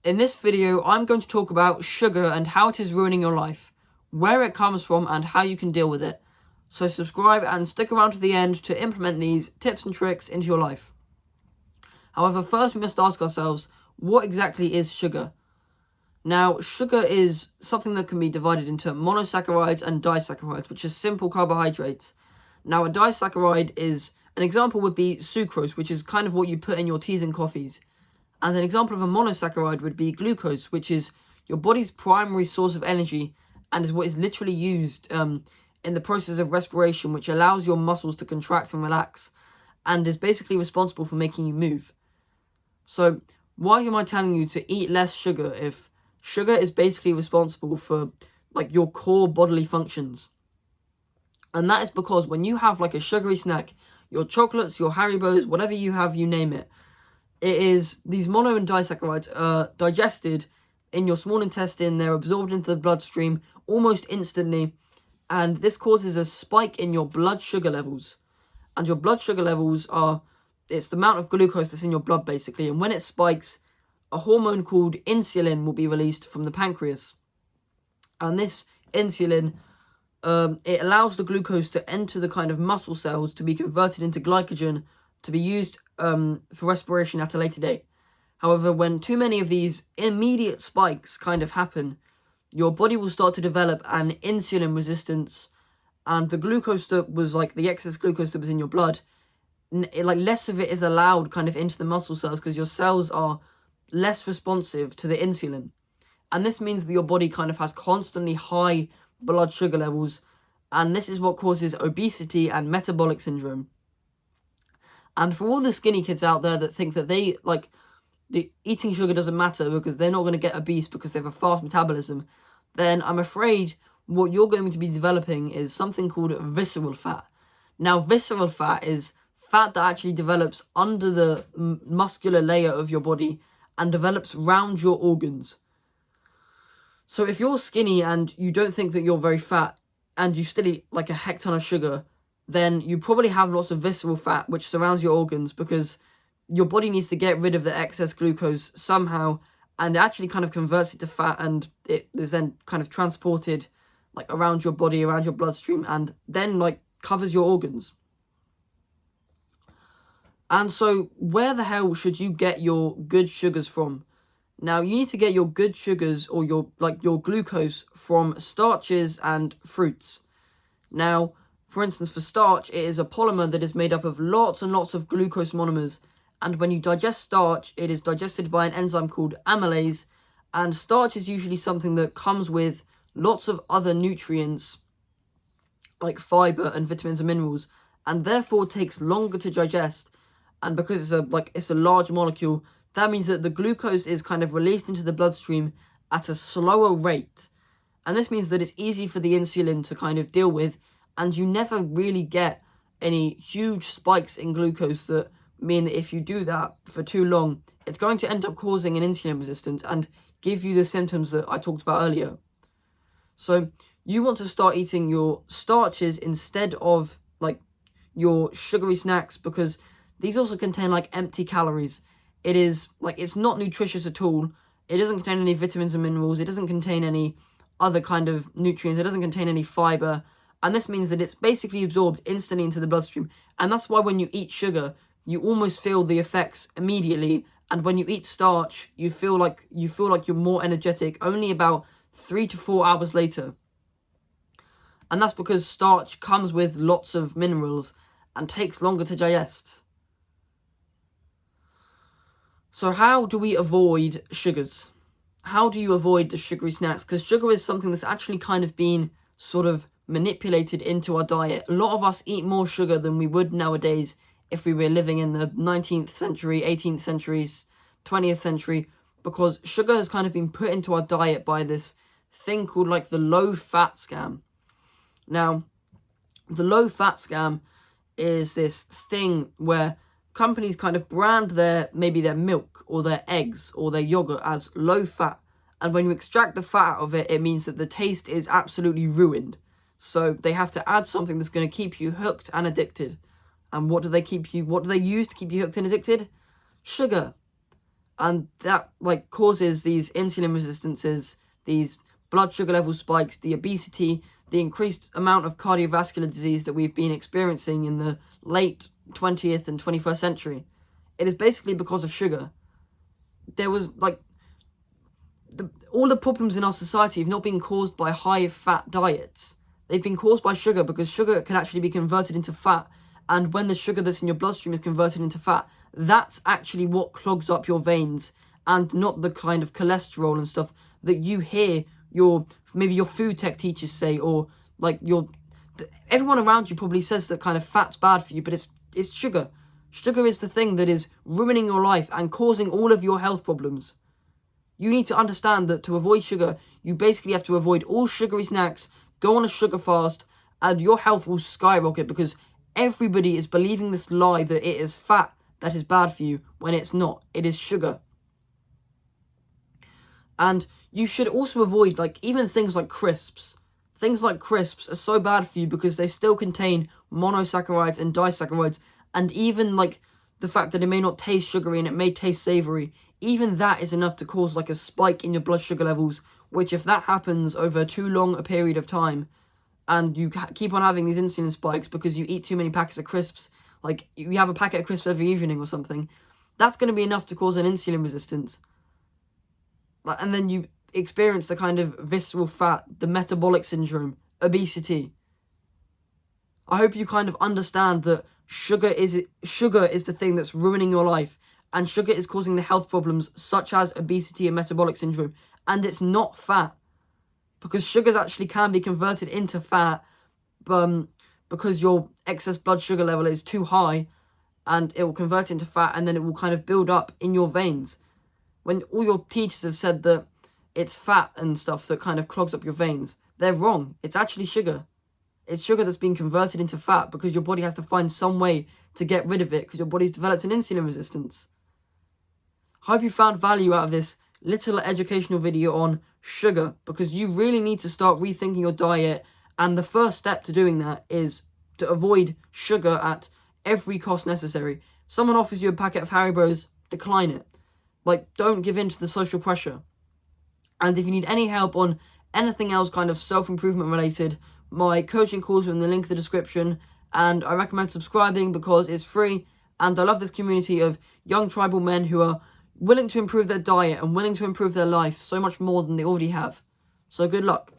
In this video, I'm going to talk about sugar and how it is ruining your life, where it comes from and how you can deal with it. So subscribe and stick around to the end to implement these tips and tricks into your life. However, first we must ask ourselves, what exactly is sugar? Now, sugar is something that can be divided into monosaccharides and disaccharides, which are simple carbohydrates. Now, a disaccharide is, an example would be sucrose, which is kind of what you put in your teas and coffees. And an example of a monosaccharide would be glucose, which is your body's primary source of energy and is what is literally used in the process of respiration, which allows your muscles to contract and relax and is basically responsible for making you move. So why am I telling you to eat less sugar if sugar is basically responsible for like your core bodily functions? And that is because when you have like a sugary snack, your chocolates, your Haribos, whatever you have, you name it, it is these mono and disaccharides are digested in your small intestine. They're absorbed into the bloodstream almost instantly, and this causes a spike in your blood sugar levels. And your blood sugar levels are, it's the amount of glucose that's in your blood basically, and when it spikes, a hormone called insulin will be released from the pancreas. And this insulin, it allows the glucose to enter the kind of muscle cells to be converted into glycogen to be used for respiration at a later date. However, when too many of these immediate spikes kind of happen, your body will start to develop an insulin resistance, and the glucose that was like the excess glucose that was in your blood, less of it is allowed kind of into the muscle cells because your cells are less responsive to the insulin. And this means that your body kind of has constantly high blood sugar levels, and this is what causes obesity and metabolic syndrome. And for all the skinny kids out there that think that the eating sugar doesn't matter because they're not going to get obese because they have a fast metabolism, then I'm afraid what you're going to be developing is something called visceral fat. Now, visceral fat is fat that actually develops under the muscular layer of your body and develops round your organs. So if you're skinny and you don't think that you're very fat and you still eat like a heck ton of sugar, then you probably have lots of visceral fat which surrounds your organs because your body needs to get rid of the excess glucose somehow and actually kind of converts it to fat, and it is then kind of transported like around your body, around your bloodstream, and then like covers your organs. And so where the hell should you get your good sugars from? Now, you need to get your good sugars or your glucose from starches and fruits. Now, for instance, for starch, it is a polymer that is made up of lots and lots of glucose monomers. And when you digest starch, it is digested by an enzyme called amylase. And starch is usually something that comes with lots of other nutrients, like fiber and vitamins and minerals, and therefore takes longer to digest. And because it's a large molecule, that means that the glucose is kind of released into the bloodstream at a slower rate. And this means that it's easy for the insulin to kind of deal with, and you never really get any huge spikes in glucose that mean that if you do that for too long, it's going to end up causing an insulin resistance and give you the symptoms that I talked about earlier. So you want to start eating your starches instead of like your sugary snacks, because these also contain like empty calories. It is like, it's not nutritious at all. It doesn't contain any vitamins and minerals. It doesn't contain any other kind of nutrients. It doesn't contain any fiber. And this means that it's basically absorbed instantly into the bloodstream. And that's why when you eat sugar, you almost feel the effects immediately. And when you eat starch, you feel like you're more energetic only about 3 to 4 hours later. And that's because starch comes with lots of minerals and takes longer to digest. So how do we avoid sugars? How do you avoid the sugary snacks? Because sugar is something that's actually kind of been sort of manipulated into our diet. A lot of us eat more sugar than we would nowadays if we were living in the 19th century, 18th centuries, 20th century, because sugar has kind of been put into our diet by this thing called like the low-fat scam. Now, the low-fat scam is this thing where companies kind of brand maybe their milk or their eggs or their yogurt as low fat, and when you extract the fat out of it, it means that the taste is absolutely ruined. So they have to add something that's going to keep you hooked and addicted. And what do they use to keep you hooked and addicted? Sugar. And that like causes these insulin resistances, these blood sugar level spikes, the obesity, the increased amount of cardiovascular disease that we've been experiencing in the late 20th and 21st century. It is basically because of sugar. There was like all the problems in our society have not been caused by high fat diets. They've been caused by sugar, because sugar can actually be converted into fat. And when the sugar that's in your bloodstream is converted into fat, that's actually what clogs up your veins, and not the kind of cholesterol and stuff that you hear maybe your food tech teachers say, or like everyone around you probably says that kind of fat's bad for you, but it's sugar. Sugar is the thing that is ruining your life and causing all of your health problems. You need to understand that to avoid sugar, you basically have to avoid all sugary snacks, go on a sugar fast, and your health will skyrocket, because everybody is believing this lie that it is fat that is bad for you, when it's not. It is sugar. And you should also avoid even things like crisps. Things like crisps are so bad for you because they still contain monosaccharides and disaccharides, and even the fact that it may not taste sugary and it may taste savory, even that is enough to cause a spike in your blood sugar levels, which if that happens over too long a period of time, and you keep on having these insulin spikes because you eat too many packets of crisps, like you have a packet of crisps every evening or something, that's going to be enough to cause an insulin resistance. And then you experience the kind of visceral fat, the metabolic syndrome, obesity. I hope you kind of understand that sugar is the thing that's ruining your life, and sugar is causing the health problems such as obesity and metabolic syndrome, and it's not fat. Because sugars actually can be converted into fat, because your excess blood sugar level is too high, and it will convert into fat, and then it will kind of build up in your veins. When all your teachers have said that it's fat and stuff that kind of clogs up your veins, they're wrong. It's actually sugar. It's sugar that's been converted into fat because your body has to find some way to get rid of it, because your body's developed an insulin resistance. I hope you found value out of this little educational video on sugar, because you really need to start rethinking your diet, and the first step to doing that is to avoid sugar at every cost necessary. Someone offers you a packet of Haribos, decline it. Don't give in to the social pressure. And if you need any help on anything else kind of self-improvement related, my coaching calls are in the link in the description, and I recommend subscribing because it's free, and I love this community of young tribal men who are willing to improve their diet and willing to improve their life so much more than they already have. So good luck.